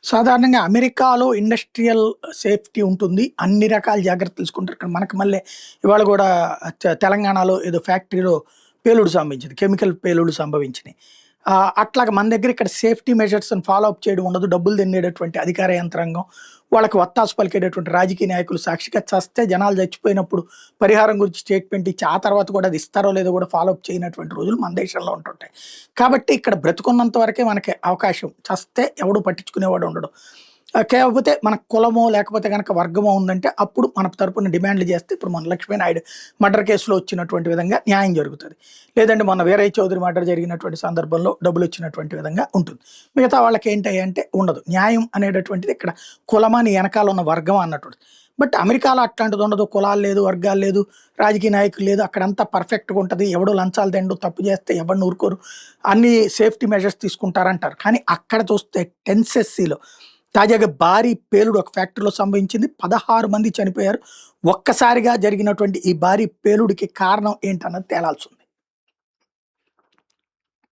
సాధారణంగా అమెరికాలో industrial safety ఉంటుంది. అన్ని రకాల జాగ్రత్తలు తీసుకుంటారు. ఇక్కడ మనకు మళ్ళీ ఇవాళ గూడా తెలంగాణలో ఏదో ఫ్యాక్టరీలో పేలుడు సంభవించింది. కెమికల్ పేలుడు సంభవించినాయి. అట్లాగా మన దగ్గర ఇక్కడ సేఫ్టీ మెజర్స్‌ని ఫాలో అప్ చేయడం ఉండదు. డబ్బులు తినేటటువంటి అధికార యంత్రాంగం, వాళ్ళకి వత్తాసు పలికేటటువంటి రాజకీయ నాయకులు సాక్షిగా చస్తే జనాలు చచ్చిపోయినప్పుడు పరిహారం గురించి స్టేట్మెంట్ ఇచ్చి, ఆ తర్వాత కూడా అది ఇస్తారో లేదో కూడా ఫాలో అప్ చేయనటువంటి రోజులు మన దేశంలో ఉంటుంటాయి. కాబట్టి ఇక్కడ బ్రతికున్నంత వరకే మనకి అవకాశం. చస్తే ఎవడు పట్టించుకునేవాడు ఉండడు. కాకపోతే మన కులమో లేకపోతే గనక వర్గమో ఉందంటే అప్పుడు మన తరపున డిమాండ్‌లు చేస్తే ఇప్పుడు మన లక్ష్మీనాయుడు మర్డర్ కేసులో వచ్చినటువంటి విధంగా న్యాయం జరుగుతది. లేదంటే మొన్న వీరయ్య చౌదరి మర్డర్ జరిగినటువంటి సందర్భంలో డబ్బులొచ్చినటువంటి విధంగా ఉంటుంది. మిగతా వాళ్ళకేంటి అంటే ఉండదు. న్యాయం అనేటటువంటిది ఇక్కడ కులమని ఎనకాల ఉన్న వర్గం అన్నటువంటిది. బట్ అమెరికాలో అట్లాంటిది ఉండదు. కులాలు లేదు, వర్గాలు లేదు, రాజకీయ నాయకులు లేదు. అక్కడంతా పర్ఫెక్ట్‌గా ఉంటది. ఎవడు లంచాలు తినడు, తప్పు చేస్తే ఎవరిని ఊరుకోరు. అన్ని సేఫ్టీ మెజర్స్ తీసుకుంటారంటారు. కానీ అక్కడ చూస్తే టెన్సెస్సీలో తాజాగా భారీ పేలుడు ఒక ఫ్యాక్టరీలో సంభవించింది. 16 మంది చనిపోయారు. ఒక్కసారిగా జరిగినటువంటి ఈ భారీ పేలుడికి కారణం ఏంటన్నది తేలాల్సి ఉంది.